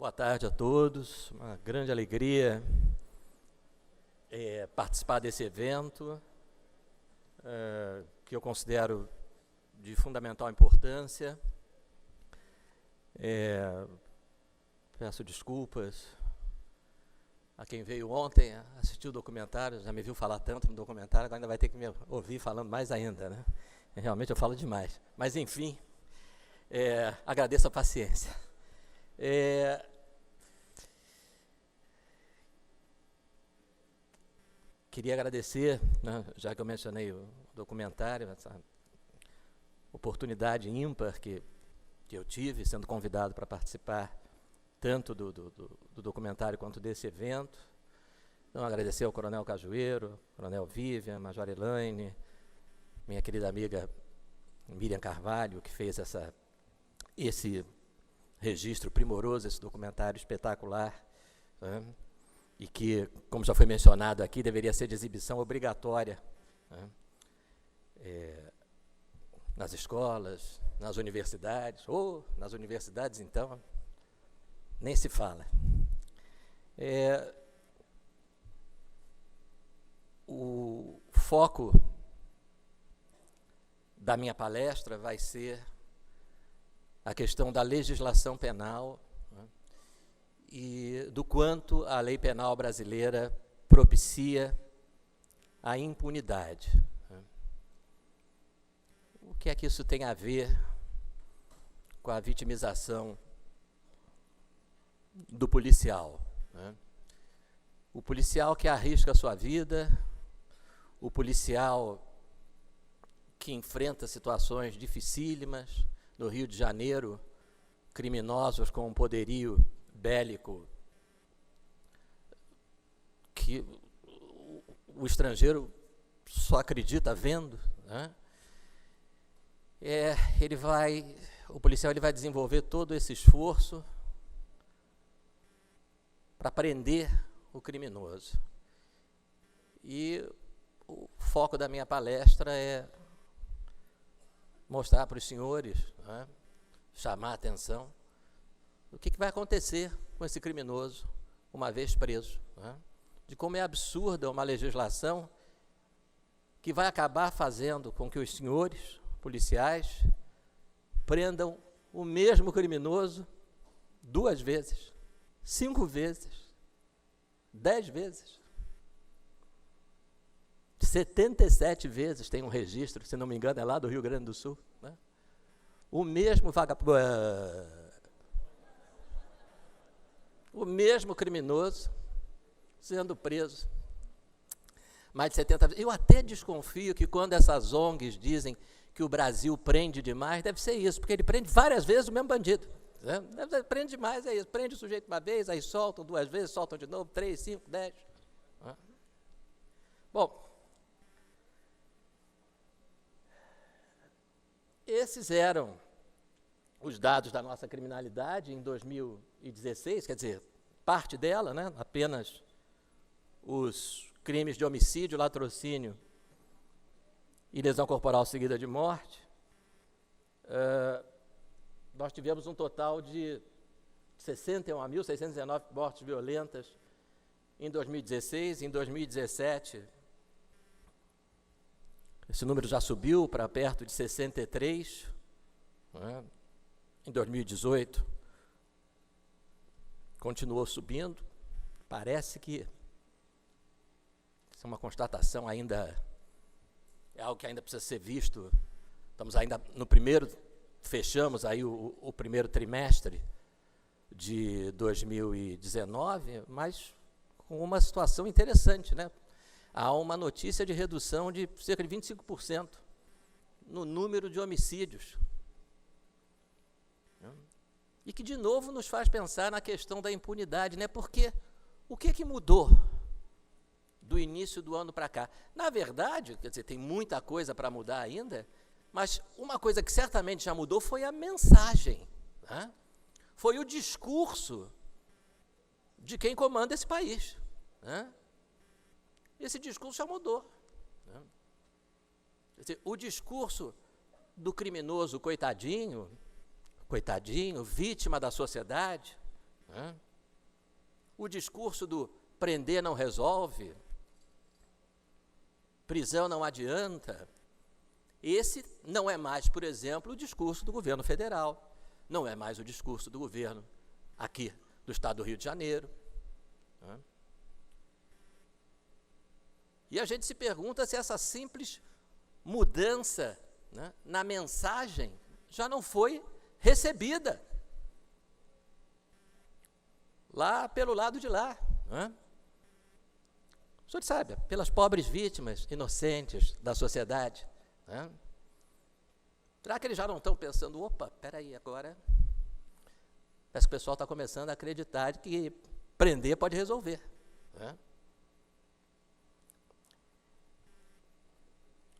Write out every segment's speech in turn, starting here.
Boa tarde a todos, uma grande alegria participar desse evento, que eu considero de fundamental importância. Peço desculpas a quem veio ontem assistir o documentário, já me viu falar tanto no documentário, agora ainda vai ter que me ouvir falando mais ainda, né? Realmente eu falo demais, mas enfim, agradeço a paciência. Queria agradecer, né, já que eu mencionei o documentário, essa oportunidade ímpar que eu tive, sendo convidado para participar tanto do documentário quanto desse evento. Então, agradecer ao Coronel Cajueiro, Coronel Vivian, Major Elaine, minha querida amiga Miriam Carvalho, que fez esse registro primoroso, esse documentário espetacular, né? E que, como já foi mencionado aqui, deveria ser de exibição obrigatória, né? Nas escolas, nas universidades, ou nas universidades, então, nem se fala. O foco da minha palestra vai ser a questão da legislação penal, né, e do quanto a lei penal brasileira propicia a impunidade. Né. O que é que isso tem a ver com a vitimização do policial? Né. O policial que arrisca a sua vida, o policial que enfrenta situações dificílimas. No Rio de Janeiro, criminosos com um poderio bélico que o estrangeiro só acredita vendo, né? O policial ele vai desenvolver todo esse esforço para prender o criminoso. E o foco da minha palestra é mostrar para os senhores, né, chamar a atenção do que vai acontecer com esse criminoso uma vez preso, né, de como é absurda uma legislação que vai acabar fazendo com que os senhores policiais prendam o mesmo criminoso 2 vezes, 5 vezes, 10 vezes. 77 vezes tem um registro, se não me engano, é lá do Rio Grande do Sul, né? O mesmo vagabundo, o mesmo criminoso sendo preso mais de 70 vezes. Eu até desconfio que quando essas ONGs dizem que o Brasil prende demais, deve ser isso, porque ele prende várias vezes o mesmo bandido. Né? Prende demais, é isso. Prende o sujeito uma vez, aí soltam 2 vezes, soltam de novo, 3, 5, 10. Né? Bom, esses eram os dados da nossa criminalidade em 2016, quer dizer, parte dela, né, apenas os crimes de homicídio, latrocínio e lesão corporal seguida de morte. Nós tivemos um total de 61.619 mortes violentas em 2016. Em 2017, esse número já subiu para perto de 63, né? Em 2018, continuou subindo. Parece que isso é uma constatação ainda, é algo que ainda precisa ser visto. Estamos ainda no fechamos aí o primeiro trimestre de 2019, mas com uma situação interessante, né? Há uma notícia de redução de cerca de 25% no número de homicídios. E que, de novo, nos faz pensar na questão da impunidade, né? Porque o que mudou do início do ano para cá? Na verdade, quer dizer, tem muita coisa para mudar ainda, mas uma coisa que certamente já mudou foi a mensagem, né? Foi o discurso de quem comanda esse país, né? Esse discurso já mudou, né? Quer dizer, o discurso do criminoso coitadinho, vítima da sociedade, né? O discurso do prender não resolve, prisão não adianta, esse não é mais, por exemplo, o discurso do governo federal, não é mais o discurso do governo aqui do estado do Rio de Janeiro, né? E a gente se pergunta se essa simples mudança, né, na mensagem já não foi recebida lá pelo lado de lá, né? O senhor sabe, pelas pobres vítimas inocentes da sociedade, né? Será que eles já não estão pensando, opa, peraí, agora parece que o pessoal está começando a acreditar que prender pode resolver, né?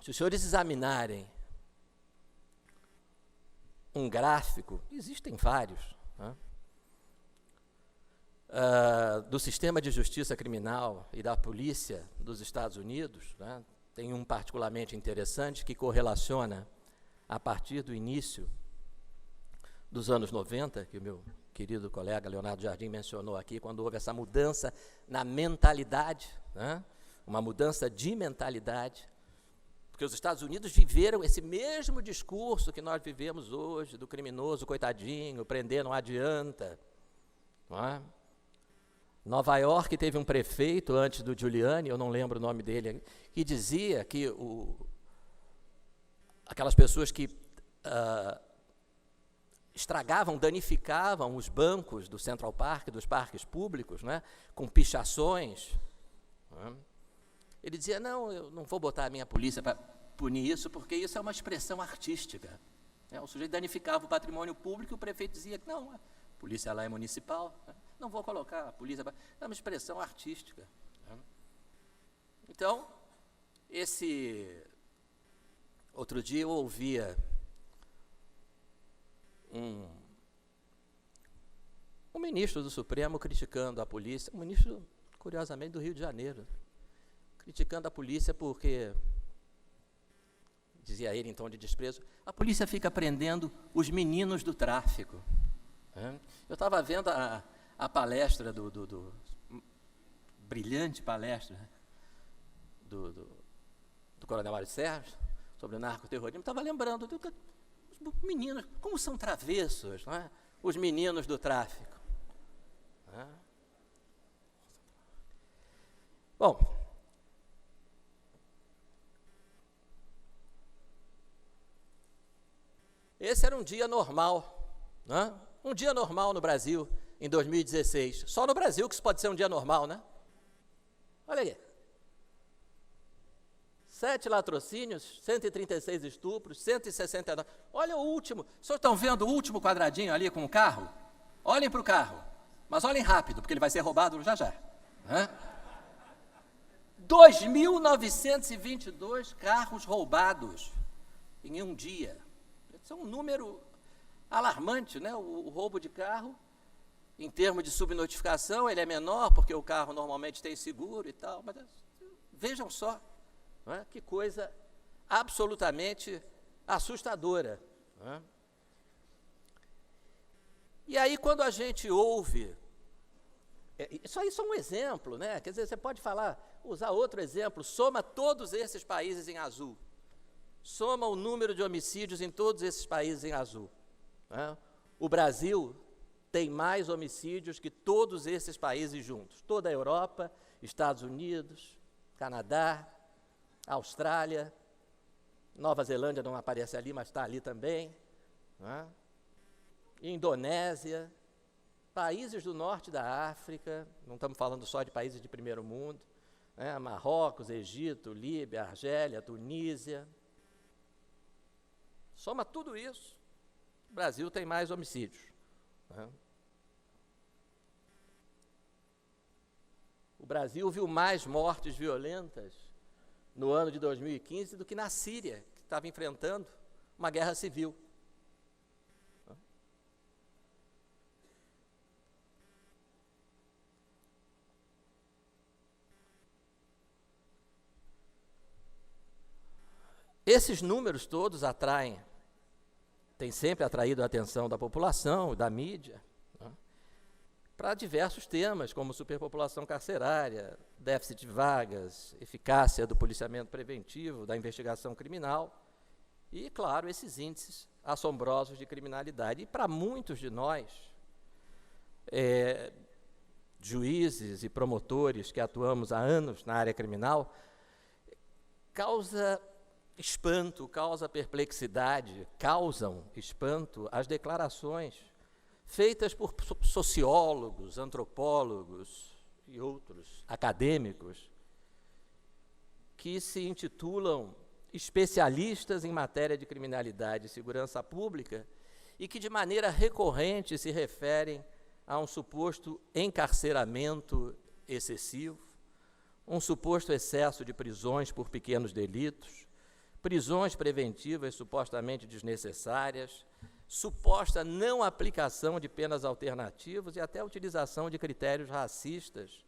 Se os senhores examinarem um gráfico, existem vários, né, do sistema de justiça criminal e da polícia dos Estados Unidos, né, tem um particularmente interessante que correlaciona a partir do início dos anos 90, que o meu querido colega Leonardo Jardim mencionou aqui, quando houve essa mudança na mentalidade, né, uma mudança de mentalidade, porque os Estados Unidos viveram esse mesmo discurso que nós vivemos hoje, do criminoso, coitadinho, prender não adianta, não é? Nova York teve um prefeito, antes do Giuliani, eu não lembro o nome dele, que dizia que aquelas pessoas que estragavam, danificavam os bancos do Central Park, dos parques públicos, né, com pichações, não é? Ele dizia, não, eu não vou botar a minha polícia para punir isso, porque isso é uma expressão artística. O sujeito danificava o patrimônio público e o prefeito dizia que não, a polícia lá é municipal, não vou colocar a polícia para... É uma expressão artística. Então, outro dia eu ouvia um ministro do Supremo criticando a polícia, um ministro, curiosamente, do Rio de Janeiro, criticando a polícia porque, dizia ele em tom de desprezo, a polícia fica prendendo os meninos do tráfico. Eu estava vendo a palestra brilhante palestra do coronel Mário Sérgio sobre o narcoterrorismo, estava lembrando os meninos, como são travessos, não é? Os meninos do tráfico. Bom, esse era um dia normal, né? Um dia normal no Brasil, em 2016. Só no Brasil que isso pode ser um dia normal, né? Olha aí. 7 latrocínios, 136 estupros, 169... Olha o último. Vocês estão vendo o último quadradinho ali com o carro? Olhem para o carro, mas olhem rápido, porque ele vai ser roubado já já. 2.922 carros roubados em um dia. Isso é um número alarmante, né? O roubo de carro, em termos de subnotificação, ele é menor, porque o carro normalmente tem seguro e tal, mas vejam só, não é? Que coisa absolutamente assustadora. Não é? E aí, quando a gente ouve, isso aí é só um exemplo, né? Quer dizer, você pode usar outro exemplo, soma todos esses países em azul, soma o número de homicídios em todos esses países em azul, né? O Brasil tem mais homicídios que todos esses países juntos, toda a Europa, Estados Unidos, Canadá, Austrália, Nova Zelândia não aparece ali, mas está ali também, né? Indonésia, países do norte da África, não estamos falando só de países de primeiro mundo, né? Marrocos, Egito, Líbia, Argélia, Tunísia. Soma tudo isso, o Brasil tem mais homicídios, né? O Brasil viu mais mortes violentas no ano de 2015 do que na Síria, que estava enfrentando uma guerra civil. Esses números todos têm sempre atraído a atenção da população, da mídia, né? para diversos temas, como superpopulação carcerária, déficit de vagas, eficácia do policiamento preventivo, da investigação criminal e, claro, esses índices assombrosos de criminalidade. E para muitos de nós, juízes e promotores que atuamos há anos na área criminal, causa espanto, causa perplexidade, causam espanto as declarações feitas por sociólogos, antropólogos e outros acadêmicos que se intitulam especialistas em matéria de criminalidade e segurança pública e que de maneira recorrente se referem a um suposto encarceramento excessivo, um suposto excesso de prisões por pequenos delitos, prisões preventivas supostamente desnecessárias, suposta não aplicação de penas alternativas e até a utilização de critérios racistas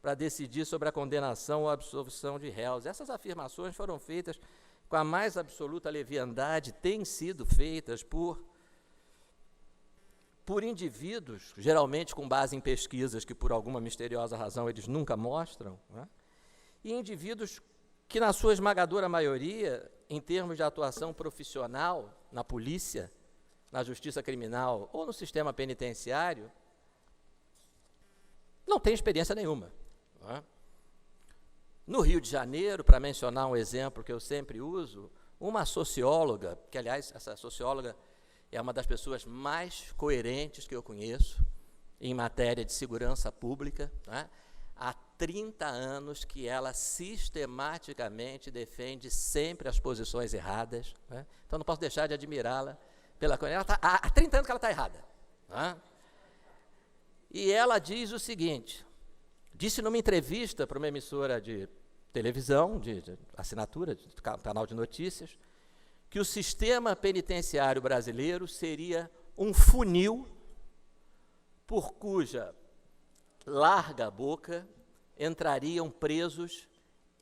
para decidir sobre a condenação ou absolvição de réus. Essas afirmações foram feitas com a mais absoluta leviandade, têm sido feitas por indivíduos, geralmente com base em pesquisas que, por alguma misteriosa razão, eles nunca mostram, né? E indivíduos que, na sua esmagadora maioria, em termos de atuação profissional, na polícia, na justiça criminal ou no sistema penitenciário, não têm experiência nenhuma, né? No Rio de Janeiro, para mencionar um exemplo que eu sempre uso, uma socióloga, que, aliás, essa socióloga é uma das pessoas mais coerentes que eu conheço em matéria de segurança pública, né? Há 30 anos que ela sistematicamente defende sempre as posições erradas, né? Então não posso deixar de admirá-la pela coisa. Há 30 anos que ela está errada, né? E ela diz o seguinte, disse numa entrevista para uma emissora de televisão, de assinatura, de canal de notícias, que o sistema penitenciário brasileiro seria um funil por cuja larga boca entrariam presos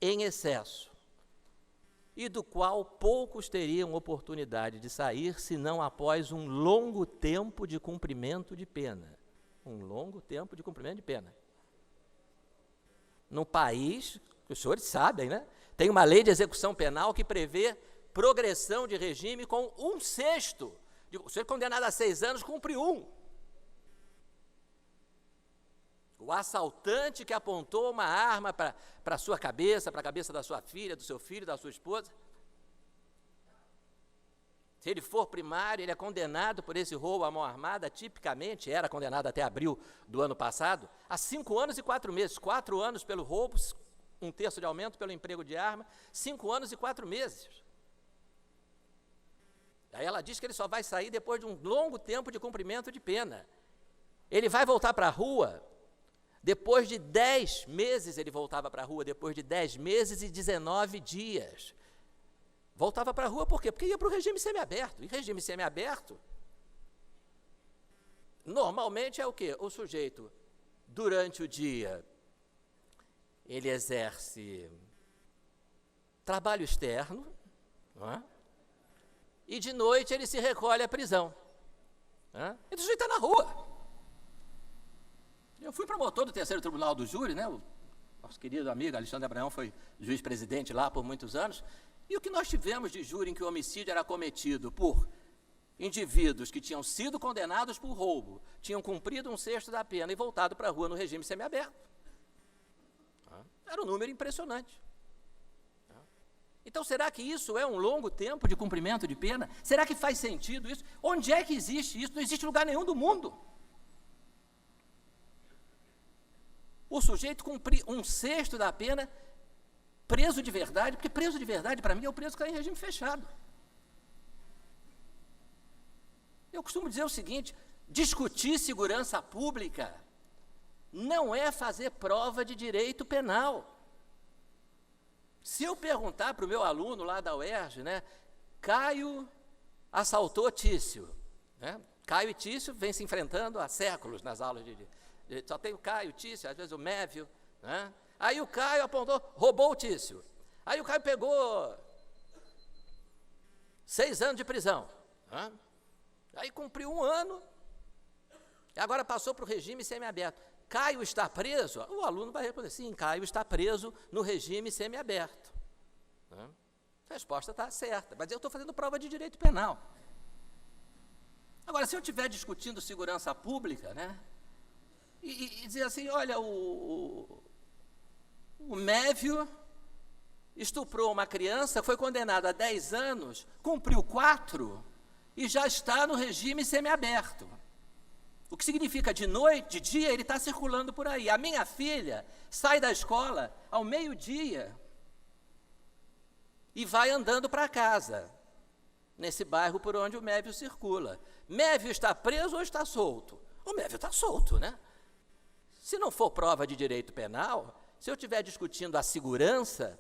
em excesso e do qual poucos teriam oportunidade de sair, senão após um longo tempo de cumprimento de pena. Um longo tempo de cumprimento de pena. Num país, que os senhores sabem, né? Tem uma lei de execução penal que prevê progressão de regime com 1/6. O senhor condenado a 6 anos cumpre 1. O assaltante que apontou uma arma para a sua cabeça, para a cabeça da sua filha, do seu filho, da sua esposa, se ele for primário, ele é condenado por esse roubo à mão armada, tipicamente era condenado até abril do ano passado, a 5 anos e 4 meses, 4 anos pelo roubo, 1/3 de aumento pelo emprego de arma, 5 anos e 4 meses. Aí ela diz que ele só vai sair depois de um longo tempo de cumprimento de pena. Ele vai voltar para a rua, depois de 10 meses ele voltava para a rua, depois de 10 meses e 19 dias. Voltava para a rua por quê? Porque ia para o regime semiaberto. E regime semiaberto, normalmente é o quê? O sujeito, durante o dia, ele exerce trabalho externo, não é? E de noite ele se recolhe à prisão. Né? E o sujeito está na rua. Eu fui promotor do 3º Tribunal do Júri, né? O nosso querido amigo Alexandre Abraão foi juiz-presidente lá por muitos anos. E o que nós tivemos de júri em que o homicídio era cometido por indivíduos que tinham sido condenados por roubo, tinham cumprido 1/6 da pena e voltado para a rua no regime semiaberto. Era um número impressionante. Então, será que isso é um longo tempo de cumprimento de pena? Será que faz sentido isso? Onde é que existe isso? Não existe lugar nenhum do mundo. O sujeito cumprir 1/6 da pena, preso de verdade, porque preso de verdade, para mim, é o preso que está em regime fechado. Eu costumo dizer o seguinte, discutir segurança pública não é fazer prova de direito penal. Se eu perguntar para o meu aluno lá da UERJ, né, Caio assaltou Tício, né? Caio e Tício vêm se enfrentando há séculos nas aulas de só tem o Caio, Tício, às vezes o Mévio, né? Aí o Caio apontou, roubou o Tício. Aí o Caio pegou 6 anos de prisão, né? Aí cumpriu 1 ano, Agora passou para o regime semiaberto. Caio está preso? O aluno vai responder, sim, Caio está preso no regime semiaberto. A resposta está certa, mas eu estou fazendo prova de direito penal. Agora, se eu estiver discutindo segurança pública, né, e dizer assim, olha, o Mévio estuprou uma criança, foi condenado a 10 anos, cumpriu 4 e já está no regime semiaberto. O que significa de noite, de dia, ele está circulando por aí. A minha filha sai da escola ao meio-dia e vai andando para casa, nesse bairro por onde o Mévio circula. Mévio está preso ou está solto? O Mévio está solto, né? Se não for prova de direito penal, se eu estiver discutindo a segurança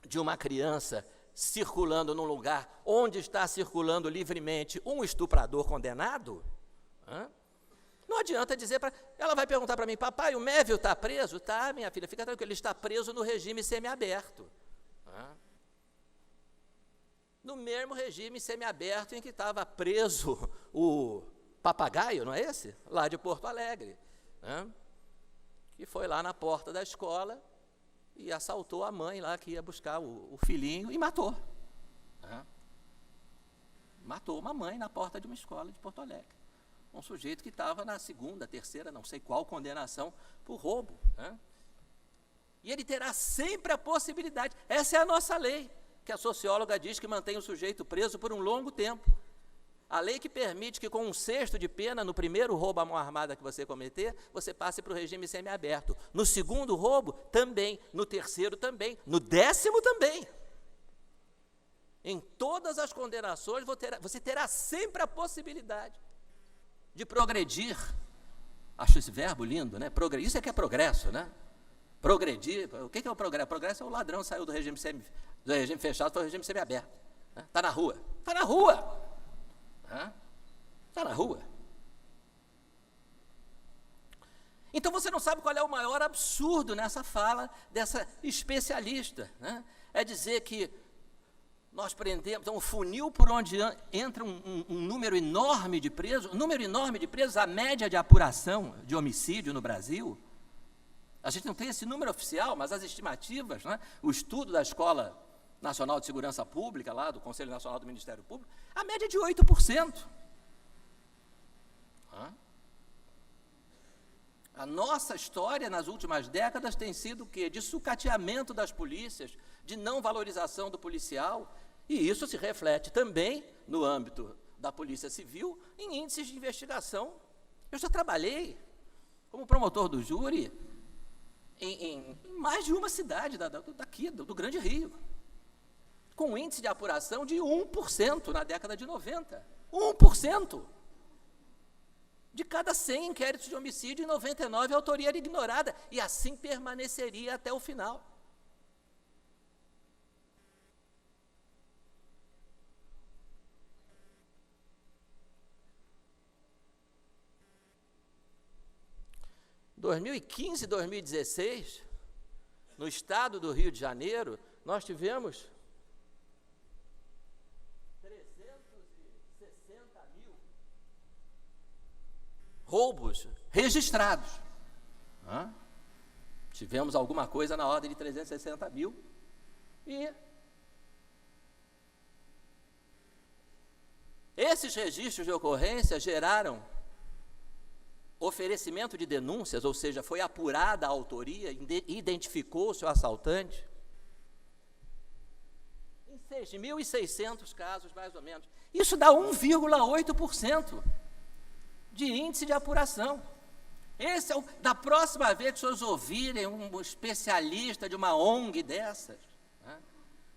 de uma criança circulando num lugar onde está circulando livremente um estuprador condenado, não adianta dizer para... Ela vai perguntar para mim, papai, o Mévio está preso? Tá, minha filha, fica tranquila, ele está preso no regime semiaberto. No mesmo regime semiaberto em que estava preso o papagaio, não é esse? Lá de Porto Alegre. Que foi lá na porta da escola e assaltou a mãe lá que ia buscar o filhinho e matou. Matou uma mãe na porta de uma escola de Porto Alegre. Um sujeito que estava na segunda, terceira, não sei qual condenação por roubo. E ele terá sempre a possibilidade, essa é a nossa lei, que a socióloga diz que mantém o sujeito preso por um longo tempo. A lei que permite que com 1/6 de pena, no primeiro roubo à mão armada que você cometer, você passe para o regime semiaberto. No segundo roubo, também. No terceiro, também. No 10º, também. Em todas as condenações, você terá sempre a possibilidade de progredir. Acho esse verbo lindo, né? Isso é que é progresso, né? Progredir. O que é o progresso? Progresso é o ladrão que saiu do regime fechado para o regime semiaberto. Está na rua. Está na rua. Está na rua. Então você não sabe qual é o maior absurdo nessa fala dessa especialista. É dizer que nós prendemos um funil por onde entra um número enorme de presos, a média de apuração de homicídio no Brasil. A gente não tem esse número oficial, mas as estimativas, o estudo da Escola Nacional de Segurança Pública, lá do Conselho Nacional do Ministério Público, a média é de 8%. A nossa história nas últimas décadas tem sido o quê? De sucateamento das polícias, de não valorização do policial, e isso se reflete também no âmbito da Polícia Civil em índices de investigação. Eu já trabalhei como promotor do júri em mais de uma cidade daqui, do Grande Rio, com um índice de apuração de 1% na década de 90. 1%! De cada 100 inquéritos de homicídio, 99 a autoria era ignorada, e assim permaneceria até o final. Em 2015 e 2016, no estado do Rio de Janeiro, nós tivemos 360 mil roubos registrados. Tivemos alguma coisa na ordem de 360 mil e esses registros de ocorrência geraram oferecimento de denúncias, ou seja, foi apurada a autoria, identificou-se o assaltante, em 6.600 casos, mais ou menos. Isso dá 1,8% de índice de apuração. Esse é da próxima vez que vocês ouvirem um especialista de uma ONG dessas,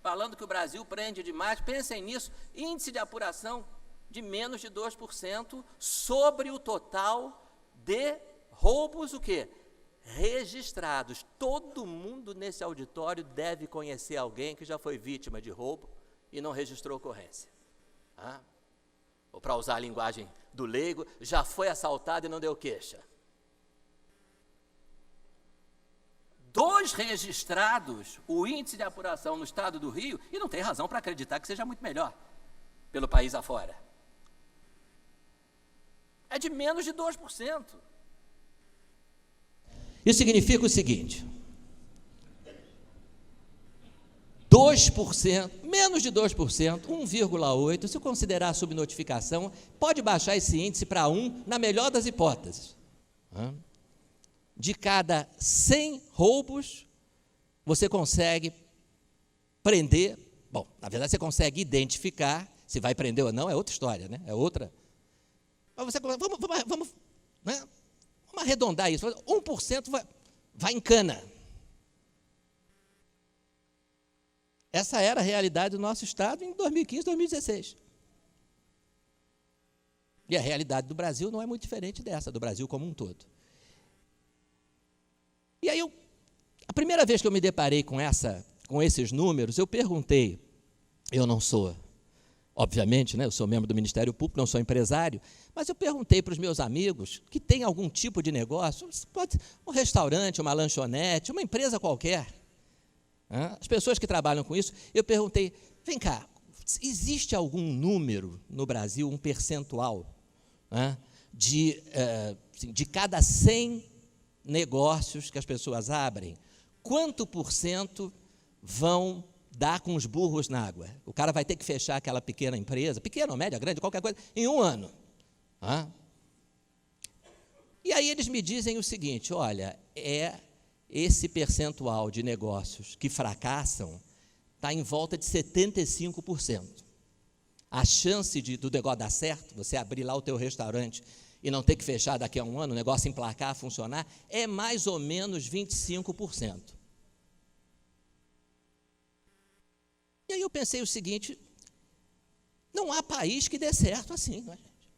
falando que o Brasil prende demais, pensem nisso, índice de apuração de menos de 2% sobre o total de roubos, o quê? Registrados. Todo mundo nesse auditório deve conhecer alguém que já foi vítima de roubo e não registrou ocorrência. Ou, para usar a linguagem do leigo, já foi assaltado e não deu queixa. 2 registrados, o índice de apuração no estado do Rio, e não tem razão para acreditar que seja muito melhor pelo país afora. é de menos de 2%. Isso significa o seguinte: 2%, menos de 2%, 1,8%, se considerar a subnotificação, pode baixar esse índice para 1, na melhor das hipóteses. De cada 100 roubos, você consegue prender, bom, na verdade você consegue identificar, se vai prender ou não, é outra história, né? É outra. Mas você, vamos arredondar isso, 1% vai em cana. Essa era a realidade do nosso Estado em 2015, 2016. E a realidade do Brasil não é muito diferente dessa, do Brasil como um todo. E aí, a primeira vez que eu me deparei com esses números, eu perguntei, eu não sou, obviamente, né, eu sou membro do Ministério Público, não sou empresário, mas eu perguntei para os meus amigos que têm algum tipo de negócio, pode ser um restaurante, uma lanchonete, uma empresa qualquer, as pessoas que trabalham com isso, eu perguntei, vem cá, existe algum número no Brasil, um percentual, de cada 100 negócios que as pessoas abrem, quanto por cento vão dar com os burros na água? O cara vai ter que fechar aquela pequena empresa, pequena ou média, grande, qualquer coisa, em 1 ano. E aí eles me dizem o seguinte, olha, esse percentual de negócios que fracassam está em volta de 75%. A chance do negócio dar certo, você abrir lá o teu restaurante e não ter que fechar daqui a 1 ano, o negócio emplacar, funcionar, é mais ou menos 25%. E aí eu pensei o seguinte, não há país que dê certo assim, não é, gente?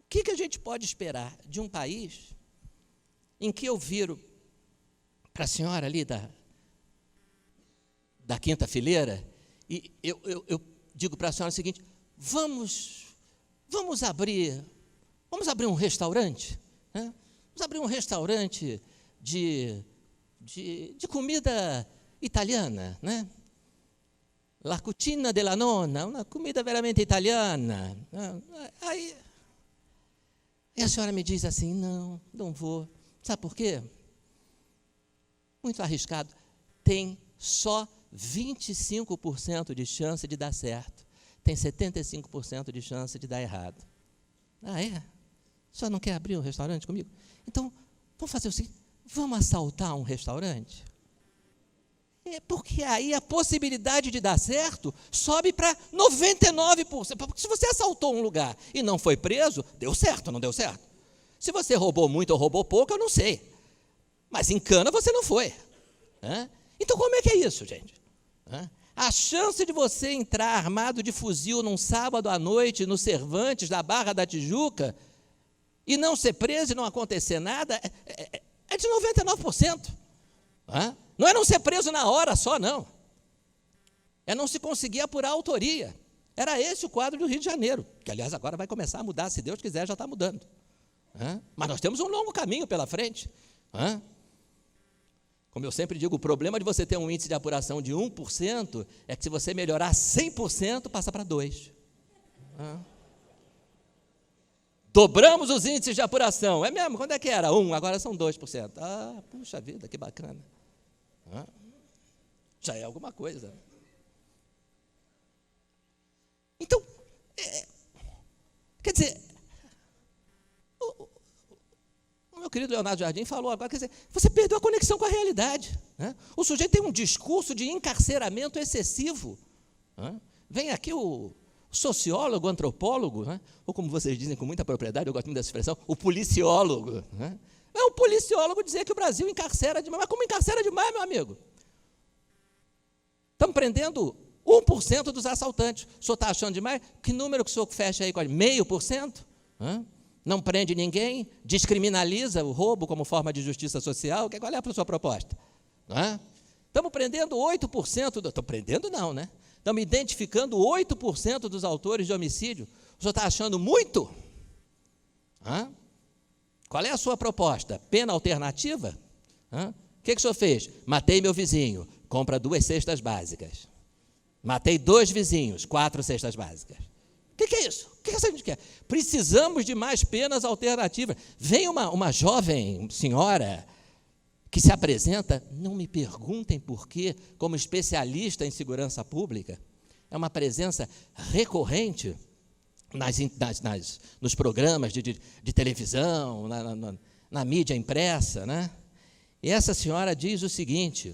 O que a gente pode esperar de um país em que eu viro para a senhora ali da quinta fileira e eu digo para a senhora o seguinte, vamos abrir um restaurante, né? Vamos abrir um restaurante de comida italiana, né? La cucina della nonna, uma comida veramente italiana. Aí a senhora me diz assim, não vou. Sabe por quê? Muito arriscado. Tem só 25% de chance de dar certo. Tem 75% de chance de dar errado. Ah, é? O senhor não quer abrir um restaurante comigo? Então, vamos fazer o seguinte, vamos assaltar um restaurante? Porque aí a possibilidade de dar certo sobe para 99%. Porque se você assaltou um lugar e não foi preso, deu certo, não deu certo? Se você roubou muito ou roubou pouco, eu não sei. Mas em cana você não foi. Então como é que é isso, gente? A chance de você entrar armado de fuzil num sábado à noite no Cervantes da Barra da Tijuca e não ser preso e não acontecer nada é de 99%. Não é não ser preso na hora só, não. É não se conseguir apurar a autoria. Era esse o quadro do Rio de Janeiro, que, aliás, agora vai começar a mudar, se Deus quiser, já está mudando. Mas nós temos um longo caminho pela frente. Como eu sempre digo, o problema de você ter um índice de apuração de 1% é que se você melhorar 100%, passa para 2%. Dobramos os índices de apuração. É mesmo? Quando é que era? 1%, agora são 2%. Puxa vida, que bacana. Já é alguma coisa. Então, quer dizer, o meu querido Leonardo Jardim falou agora, quer dizer, você perdeu a conexão com a realidade. O sujeito tem um discurso de encarceramento excessivo. Vem aqui o sociólogo, antropólogo, ou como vocês dizem com muita propriedade, eu gosto muito dessa expressão, o policiólogo. É o policiólogo dizer que o Brasil encarcera demais. Mas como encarcera demais, meu amigo? Estamos prendendo 1% dos assaltantes. O senhor está achando demais? Que número que o senhor fecha aí? 0,5%? Não prende ninguém? Descriminaliza o roubo como forma de justiça social? Qual é a sua proposta? Estamos prendendo 8%. Estamos prendendo não, né? Estamos identificando 8% dos autores de homicídio. O senhor está achando muito? Qual é a sua proposta? Pena alternativa? O que o senhor fez? Matei meu vizinho, compra 2 cestas básicas. Matei 2 vizinhos, 4 cestas básicas. O que é isso? O que essa gente quer? Precisamos de mais penas alternativas. Vem uma jovem senhora que se apresenta, não me perguntem por quê, como especialista em segurança pública. É uma presença recorrente nos programas de televisão, na mídia impressa, né? E essa senhora diz o seguinte,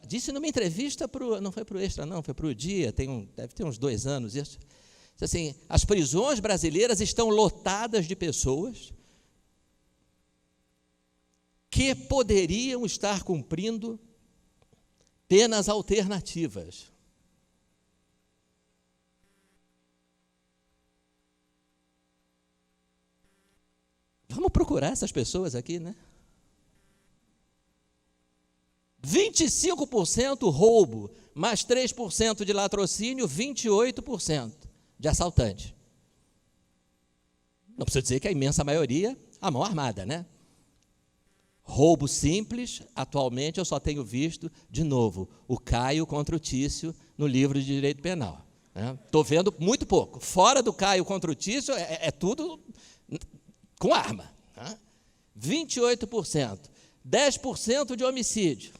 disse numa entrevista, não foi para o Extra, não, foi para o Dia, deve ter uns 2 anos isso, disse assim, as prisões brasileiras estão lotadas de pessoas que poderiam estar cumprindo penas alternativas. Vamos procurar essas pessoas aqui, né? 25% roubo, mais 3% de latrocínio, 28% de assaltante. Não preciso dizer que a imensa maioria, a mão armada, né? Roubo simples, atualmente eu só tenho visto, de novo, o Caio contra o Tício no livro de Direito Penal. Estou vendo muito pouco. Fora do Caio contra o Tício, é tudo com arma. 28%. 10% de homicídio.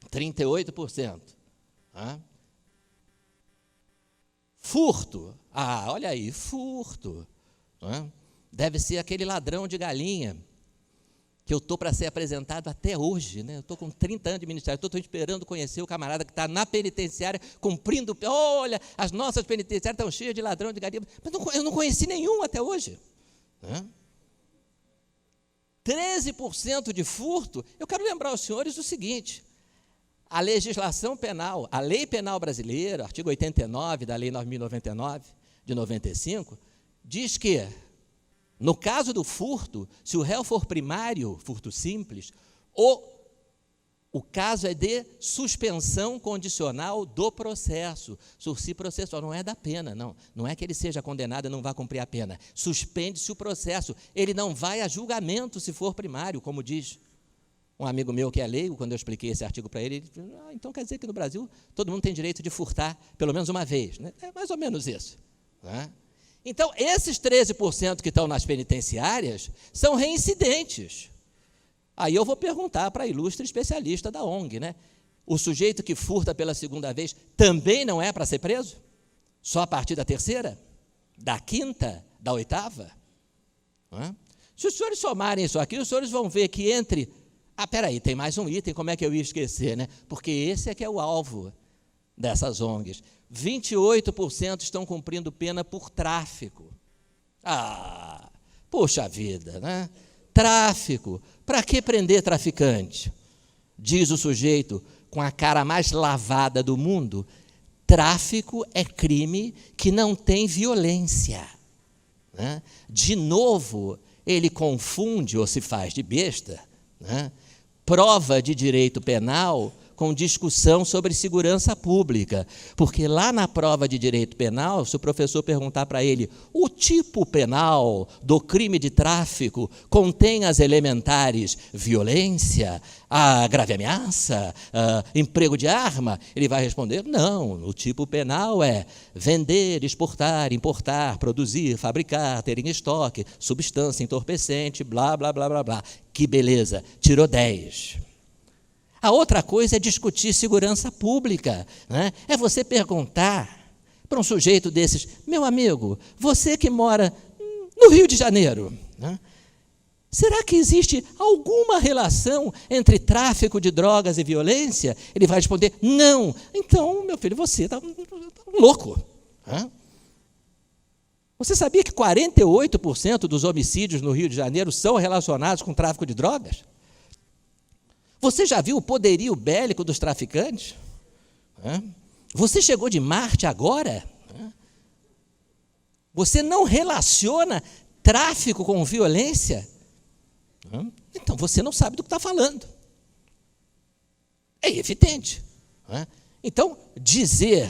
38%. Furto. Olha aí, furto. Deve ser aquele ladrão de galinha que eu estou para ser apresentado até hoje, né? Eu estou com 30 anos de ministério, estou esperando conhecer o camarada que está na penitenciária, cumprindo, olha, as nossas penitenciárias estão cheias de ladrão de galinha, mas eu não conheci nenhum até hoje. 13% de furto. Eu quero lembrar aos senhores o seguinte, a legislação penal, a lei penal brasileira, artigo 89 da lei 9.099, de 95, diz que, no caso do furto, se o réu for primário, furto simples, o caso é de suspensão condicional do processo, sursi processual, não é da pena, não é que ele seja condenado e não vá cumprir a pena, suspende-se o processo, ele não vai a julgamento se for primário, como diz um amigo meu que é leigo, quando eu expliquei esse artigo para ele, disse, então quer dizer que no Brasil todo mundo tem direito de furtar pelo menos uma vez, né? É mais ou menos isso, né? Então, esses 13% que estão nas penitenciárias são reincidentes. Aí eu vou perguntar para a ilustre especialista da ONG, né? O sujeito que furta pela segunda vez também não é para ser preso? Só a partir da 3ª? Da 5ª? Da 8ª? Se os senhores somarem isso aqui, os senhores vão ver que entre... peraí, tem mais um item, como é que eu ia esquecer, né? Porque esse é que é o alvo dessas ONGs. 28% estão cumprindo pena por tráfico. Poxa vida, né? Tráfico. Para que prender traficante? Diz o sujeito com a cara mais lavada do mundo, tráfico é crime que não tem violência. Né? De novo, ele confunde ou se faz de besta, né? Prova de direito penal com discussão sobre segurança pública, porque lá na prova de direito penal, se o professor perguntar para ele, o tipo penal do crime de tráfico contém as elementares violência, a grave ameaça, emprego de arma, ele vai responder, não, o tipo penal é vender, exportar, importar, produzir, fabricar, ter em estoque, substância entorpecente, blá, blá, blá, blá, blá. Que beleza, tirou 10. A outra coisa é discutir segurança pública, né? É você perguntar para um sujeito desses, meu amigo, você que mora no Rio de Janeiro, né? Será que existe alguma relação entre tráfico de drogas e violência? Ele vai responder, não. Então, meu filho, você está louco. Né? Você sabia que 48% dos homicídios no Rio de Janeiro são relacionados com tráfico de drogas? Você já viu o poderio bélico dos traficantes? Você chegou de Marte agora? Você não relaciona tráfico com violência? Então, você não sabe do que está falando. É evidente. Então, dizer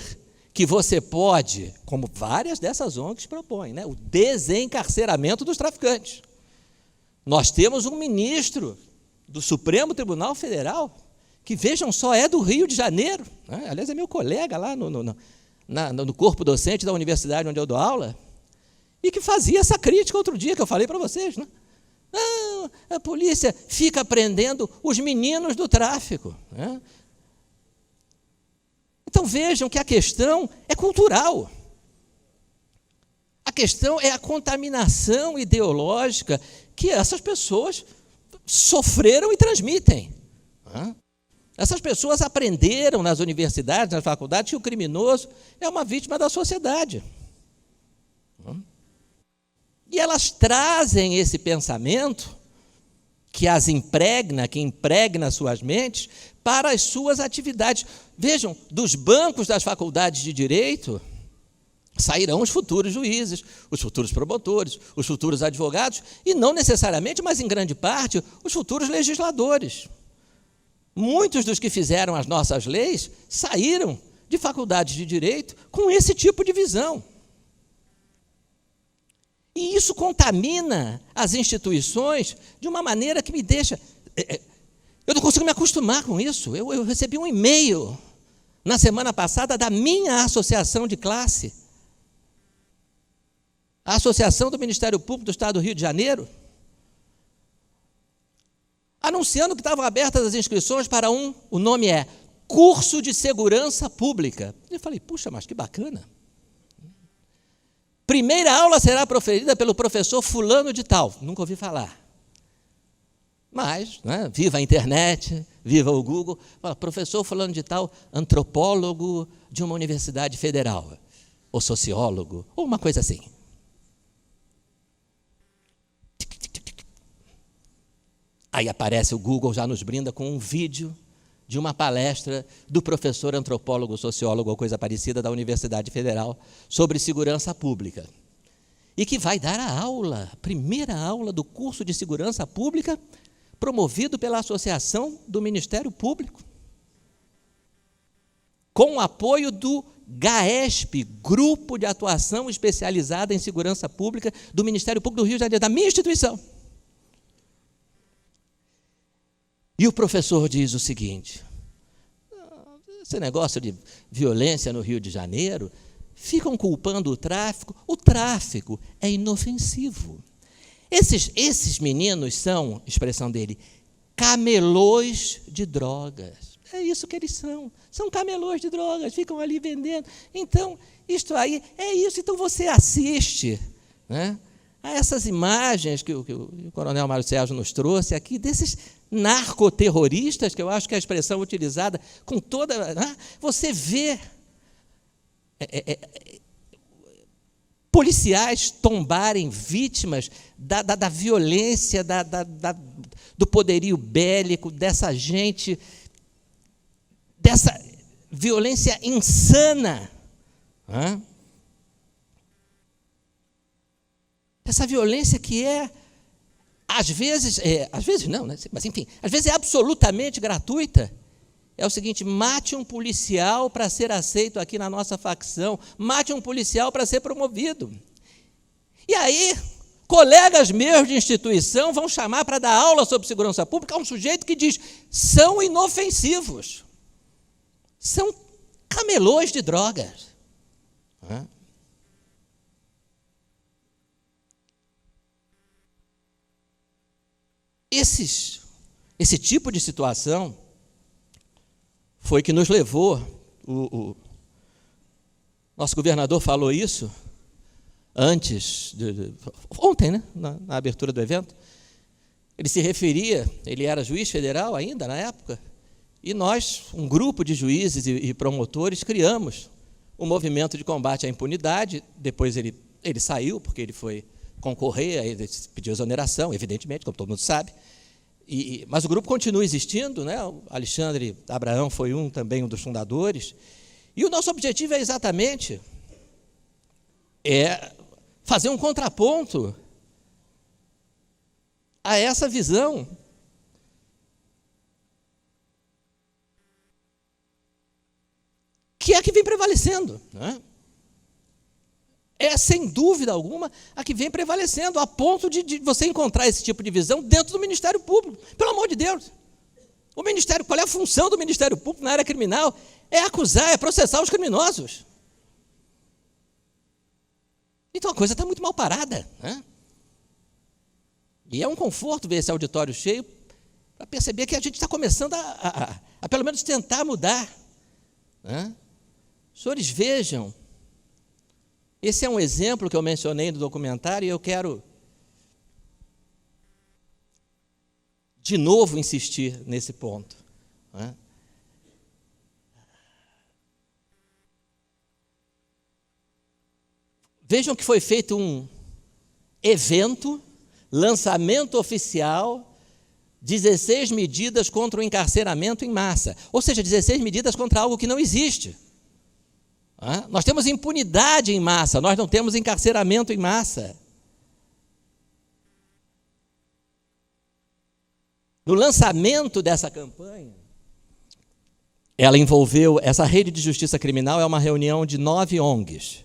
que você pode, como várias dessas ONGs propõem, né, o desencarceramento dos traficantes. Nós temos um ministro do Supremo Tribunal Federal, que, vejam só, é do Rio de Janeiro, né? Aliás, é meu colega lá no corpo docente da universidade onde eu dou aula, e que fazia essa crítica outro dia, que eu falei para vocês, né? Não, a polícia fica prendendo os meninos do tráfico, né? Então vejam que a questão é cultural. A questão é a contaminação ideológica que essas pessoas sofreram e transmitem. Essas pessoas aprenderam nas universidades, nas faculdades, que o criminoso é uma vítima da sociedade. E elas trazem esse pensamento que as impregna, que impregna suas mentes, para as suas atividades. Vejam, dos bancos das faculdades de direito sairão os futuros juízes, os futuros promotores, os futuros advogados, e não necessariamente, mas em grande parte, os futuros legisladores. Muitos dos que fizeram as nossas leis saíram de faculdades de direito com esse tipo de visão. E isso contamina as instituições de uma maneira que me deixa... Eu não consigo me acostumar com isso. Eu recebi um e-mail na semana passada da minha associação de classe, a Associação do Ministério Público do Estado do Rio de Janeiro, anunciando que estavam abertas as inscrições para o nome é Curso de Segurança Pública. Eu falei, puxa, mas que bacana. Primeira aula será proferida pelo professor fulano de tal. Nunca ouvi falar. Mas, né, viva a internet, viva o Google. Fala, professor fulano de tal, antropólogo de uma universidade federal, ou sociólogo, ou uma coisa assim. Aí aparece o Google, já nos brinda com um vídeo de uma palestra do professor antropólogo, sociólogo ou coisa parecida da Universidade Federal sobre segurança pública. E que vai dar a aula, a primeira aula do curso de segurança pública, promovido pela Associação do Ministério Público, com o apoio do GAESP, Grupo de Atuação Especializada em Segurança Pública do Ministério Público do Rio de Janeiro, da minha instituição. E o professor diz o seguinte, esse negócio de violência no Rio de Janeiro, ficam culpando o tráfico é inofensivo. Esses meninos são, expressão dele, camelôs de drogas. É isso que eles são camelôs de drogas, ficam ali vendendo. Então, isto aí, é isso. Então, você assiste, né, a essas imagens que o coronel Mário Sérgio nos trouxe aqui, desses narcoterroristas, que eu acho que é a expressão utilizada com toda... Né, você vê policiais tombarem vítimas da violência, do poderio bélico, dessa gente, dessa violência insana. Essa violência que às vezes não, né? Mas enfim, às vezes é absolutamente gratuita. É o seguinte, mate um policial para ser aceito aqui na nossa facção, mate um policial para ser promovido. E aí, colegas meus de instituição vão chamar para dar aula sobre segurança pública um sujeito que diz, são inofensivos, são camelôs de drogas. Esse tipo de situação foi que nos levou, o nosso governador falou isso antes, ontem, né, na abertura do evento. Ele se referia, ele era juiz federal ainda na época, e nós, um grupo de juízes e promotores, criamos o movimento de combate à impunidade. Depois ele saiu, porque ele foi concorrer, ele pediu exoneração, evidentemente, como todo mundo sabe. Mas o grupo continua existindo, né? O Alexandre Abraão foi também um dos fundadores, e o nosso objetivo é exatamente fazer um contraponto a essa visão que é a que vem prevalecendo, né? É, sem dúvida alguma, a que vem prevalecendo, a ponto de você encontrar esse tipo de visão dentro do Ministério Público. Pelo amor de Deus. O Ministério, qual é a função do Ministério Público na área criminal? É acusar, é processar os criminosos. Então a coisa está muito mal parada, né? E é um conforto ver esse auditório cheio para perceber que a gente está começando a pelo menos tentar mudar, né? Os senhores vejam, esse é um exemplo que eu mencionei no documentário e eu quero de novo insistir nesse ponto, né? Vejam que foi feito um evento, lançamento oficial, 16 medidas contra o encarceramento em massa. Ou seja, 16 medidas contra algo que não existe. Nós temos impunidade em massa, nós não temos encarceramento em massa. No lançamento dessa campanha, ela envolveu, essa rede de justiça criminal é uma reunião de 9 ONGs,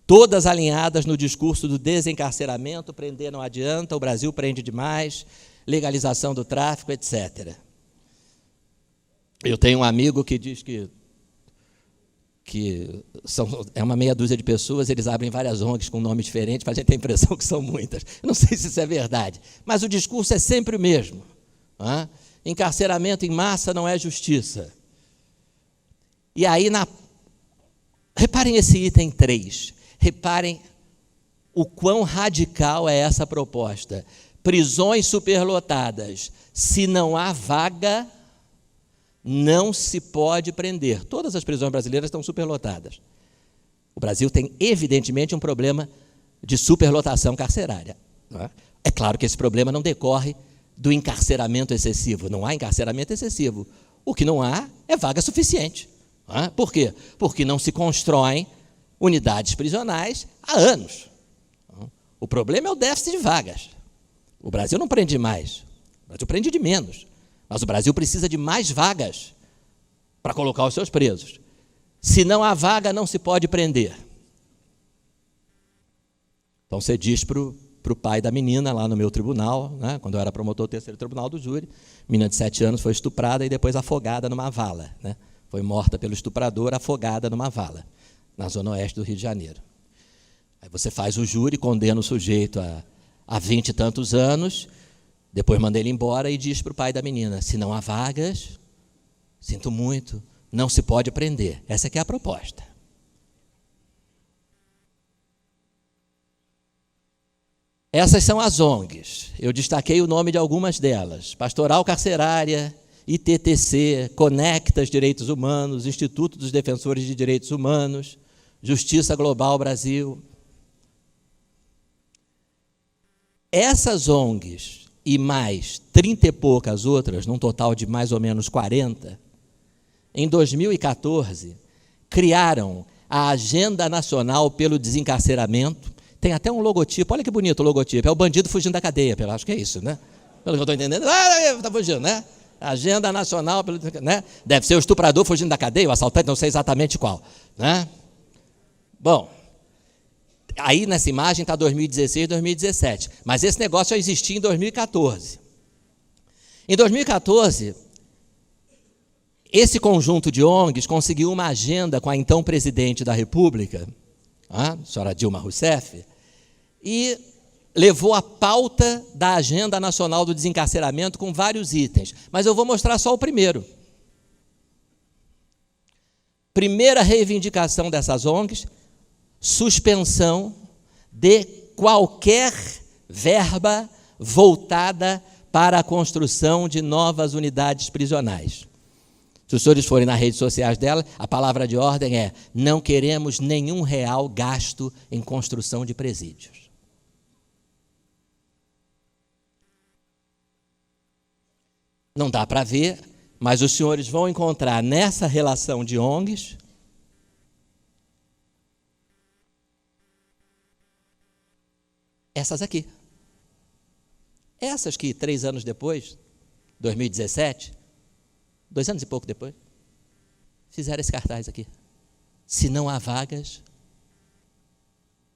todas alinhadas no discurso do desencarceramento, prender não adianta, o Brasil prende demais, legalização do tráfico, etc. Eu tenho um amigo que diz que é uma meia dúzia de pessoas, eles abrem várias ONGs com nomes diferentes, para a gente ter a impressão que são muitas. Eu não sei se isso é verdade, mas o discurso é sempre o mesmo. Encarceramento em massa não é justiça. E aí, reparem esse item 3, reparem o quão radical é essa proposta. Prisões superlotadas, se não há vaga, não se pode prender. Todas as prisões brasileiras estão superlotadas. O Brasil tem, evidentemente, um problema de superlotação carcerária. É claro que esse problema não decorre do encarceramento excessivo. Não há encarceramento excessivo. O que não há é vaga suficiente. Por quê? Porque não se constroem unidades prisionais há anos. O problema é o déficit de vagas. O Brasil não prende mais. O Brasil prende de menos. Mas o Brasil precisa de mais vagas para colocar os seus presos. Se não há vaga, não se pode prender. Então, você diz para o pai da menina, lá no meu tribunal, né, quando eu era promotor do 3º Tribunal do Júri, menina de 7 anos foi estuprada e depois afogada numa vala. Né? Foi morta pelo estuprador, afogada numa vala, na zona oeste do Rio de Janeiro. Aí você faz o júri, condena o sujeito a 20 e tantos anos, depois manda ele embora e diz para o pai da menina, se não há vagas, sinto muito, não se pode prender. Essa aqui é a proposta. Essas são as ONGs. Eu destaquei o nome de algumas delas. Pastoral Carcerária, ITTC, Conectas Direitos Humanos, Instituto dos Defensores de Direitos Humanos, Justiça Global Brasil. Essas ONGs e mais 30 e poucas outras, num total de mais ou menos 40, em 2014, criaram a Agenda Nacional pelo Desencarceramento. Tem até um logotipo, olha que bonito o logotipo, é o bandido fugindo da cadeia, acho que é isso, né? Pelo que eu estou entendendo, está fugindo, né? Agenda Nacional pelo Desencarceramento, né? Deve ser o estuprador fugindo da cadeia, o assaltante, não sei exatamente qual, né? Bom, aí nessa imagem está 2016, 2017, mas esse negócio já existia em 2014. Em 2014, esse conjunto de ONGs conseguiu uma agenda com a então presidente da República, a senhora Dilma Rousseff, e levou a pauta da Agenda Nacional do Desencarceramento com vários itens, mas eu vou mostrar só o primeiro. Primeira reivindicação dessas ONGs, suspensão de qualquer verba voltada para a construção de novas unidades prisionais. Se os senhores forem nas redes sociais dela, a palavra de ordem é: não queremos nenhum real gasto em construção de presídios. Não dá para ver, mas os senhores vão encontrar nessa relação de ONGs essas aqui. Essas que 3 anos depois, 2017, 2 anos e pouco depois, fizeram esse cartaz aqui. Se não há vagas,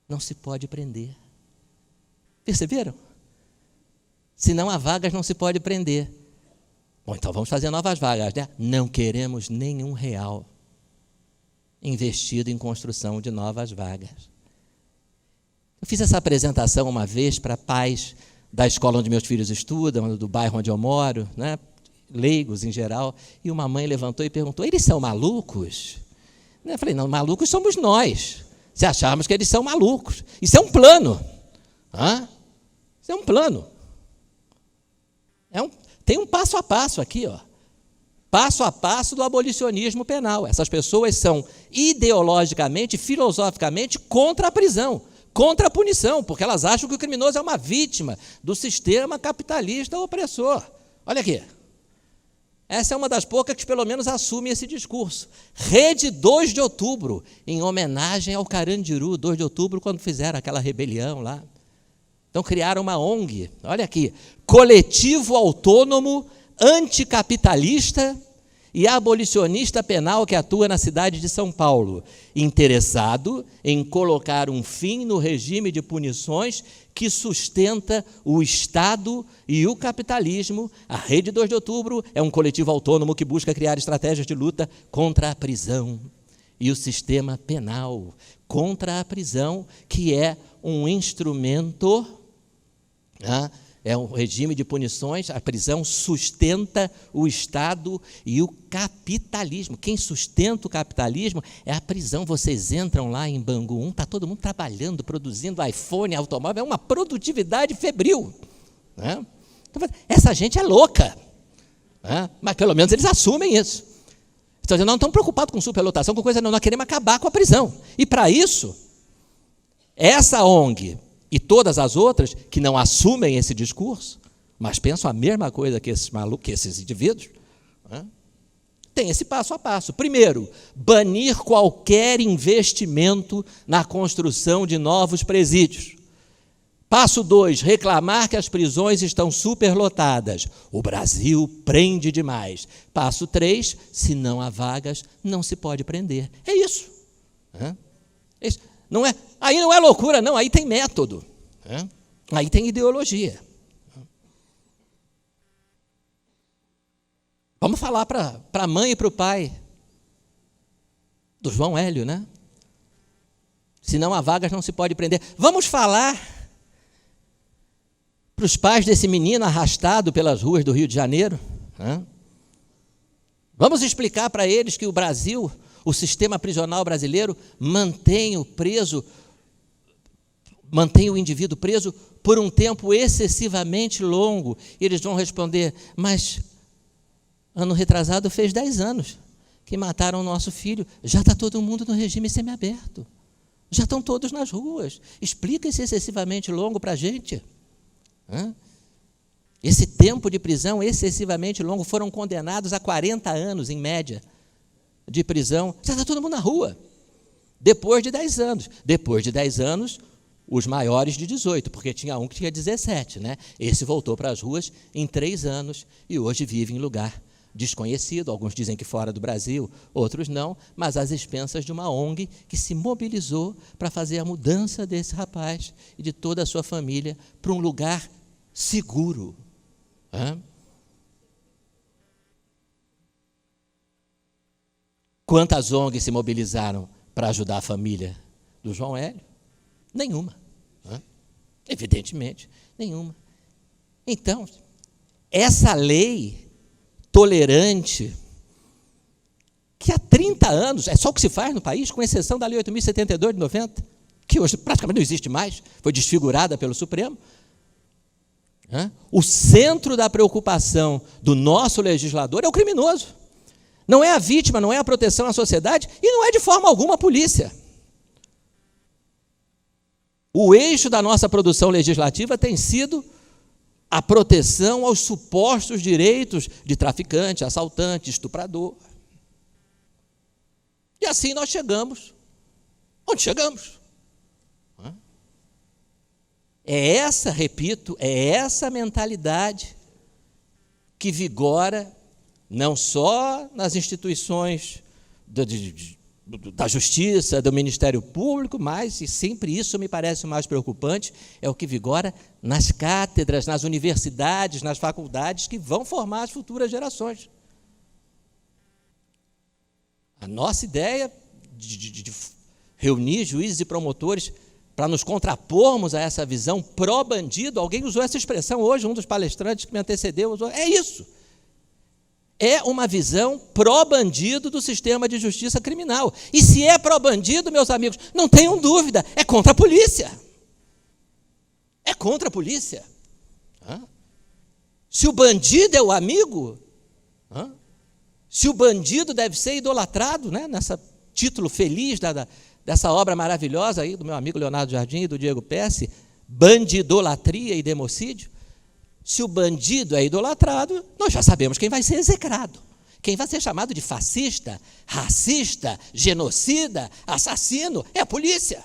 não se pode prender. Perceberam? Se não há vagas, não se pode prender. Bom, então vamos fazer novas vagas, né? Não queremos nenhum real investido em construção de novas vagas. Eu fiz essa apresentação uma vez para pais da escola onde meus filhos estudam, do bairro onde eu moro, né? Leigos em geral, e uma mãe levantou e perguntou: eles são malucos? Eu falei: não, malucos somos nós, se acharmos que eles são malucos. Isso é um plano. Isso é um plano. Tem um passo a passo aqui, ó. Passo a passo do abolicionismo penal. Essas pessoas são ideologicamente, filosoficamente contra a prisão, contra a punição, porque elas acham que o criminoso é uma vítima do sistema capitalista opressor. Olha aqui. Essa é uma das poucas que pelo menos assume esse discurso. Rede 2 de outubro, em homenagem ao Carandiru, 2 de outubro, quando fizeram aquela rebelião lá. Então criaram uma ONG, olha aqui, Coletivo Autônomo Anticapitalista e Abolicionista Penal, que atua na cidade de São Paulo, interessado em colocar um fim no regime de punições que sustenta o Estado e o capitalismo. A Rede 2 de Outubro é um coletivo autônomo que busca criar estratégias de luta contra a prisão e o sistema penal, contra a prisão, que é um instrumento, é um regime de punições. A prisão sustenta o Estado e o capitalismo. Quem sustenta o capitalismo é a prisão. Vocês entram lá em Bangu 1, está todo mundo trabalhando, produzindo iPhone, automóvel, é uma produtividade febril. Essa gente é louca, mas pelo menos eles assumem isso. Estão dizendo: não estão preocupados com superlotação, com coisa não, nós queremos acabar com a prisão. E para isso, essa ONG e todas as outras que não assumem esse discurso, mas pensam a mesma coisa que esses malucos, que esses indivíduos, tem esse passo a passo. Primeiro, banir qualquer investimento na construção de novos presídios. Passo 2, reclamar que as prisões estão superlotadas. O Brasil prende demais. Passo 3, se não há vagas, não se pode prender. É isso. Não é, aí não é loucura, não, aí tem método. Aí tem ideologia. Vamos falar para a mãe e para o pai do João Hélio, né? Se não há vagas, não se pode prender. Vamos falar para os pais desse menino arrastado pelas ruas do Rio de Janeiro. Vamos explicar para eles que o Brasil, o sistema prisional brasileiro, mantém o indivíduo preso por um tempo excessivamente longo. E eles vão responder: mas ano retrasado fez 10 anos que mataram o nosso filho, já está todo mundo no regime semiaberto, já estão todos nas ruas, explica esse excessivamente longo para a gente. Esse tempo de prisão excessivamente longo, foram condenados a 40 anos, em média, de prisão, já está todo mundo na rua, depois de 10 anos. Depois de 10 anos, os maiores de 18, porque tinha um que tinha 17, né? Esse voltou para as ruas em 3 anos e hoje vive em lugar desconhecido. Alguns dizem que fora do Brasil, outros não, mas às expensas de uma ONG que se mobilizou para fazer a mudança desse rapaz e de toda a sua família para um lugar seguro. Quantas ONGs se mobilizaram para ajudar a família do João Hélio? Nenhuma. Evidentemente, nenhuma. Então, essa lei tolerante, que há 30 anos, é só o que se faz no país, com exceção da Lei 8.072 de 90, que hoje praticamente não existe mais, foi desfigurada pelo Supremo. O centro da preocupação do nosso legislador é o criminoso. Não é a vítima, não é a proteção à sociedade e não é de forma alguma a polícia. O eixo da nossa produção legislativa tem sido a proteção aos supostos direitos de traficante, assaltante, estuprador. E assim nós chegamos onde chegamos. É essa, repito, é essa mentalidade que vigora não só nas instituições da Justiça, do Ministério Público, mas, e sempre isso me parece o mais preocupante, é o que vigora nas cátedras, nas universidades, nas faculdades que vão formar as futuras gerações. A nossa ideia de reunir juízes e promotores para nos contrapormos a essa visão pró-bandido. Alguém usou essa expressão hoje, um dos palestrantes que me antecedeu usou. É isso. É uma visão pró-bandido do sistema de justiça criminal. E se é pró-bandido, meus amigos, não tenham dúvida, é contra a polícia. É contra a polícia. Se o bandido é o amigo, se o bandido deve ser idolatrado, né, nesse título feliz dessa obra maravilhosa aí do meu amigo Leonardo Jardim e do Diego Pesce, Bandidolatria e Democídio. Se o bandido é idolatrado, nós já sabemos quem vai ser execrado. Quem vai ser chamado de fascista, racista, genocida, assassino, é a polícia.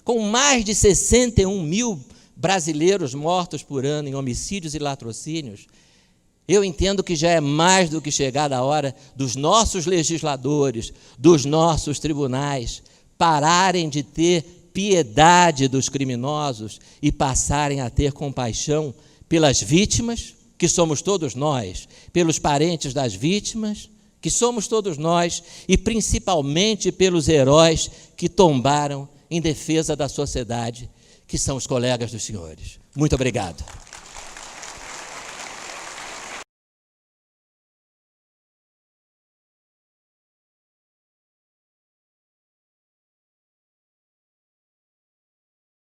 Com mais de 61 mil brasileiros mortos por ano em homicídios e latrocínios, eu entendo que já é mais do que chegada a hora dos nossos legisladores, dos nossos tribunais, pararem de ter piedade dos criminosos e passarem a ter compaixão pelas vítimas, que somos todos nós, pelos parentes das vítimas, que somos todos nós, e principalmente pelos heróis que tombaram em defesa da sociedade, que são os colegas dos senhores. Muito obrigado.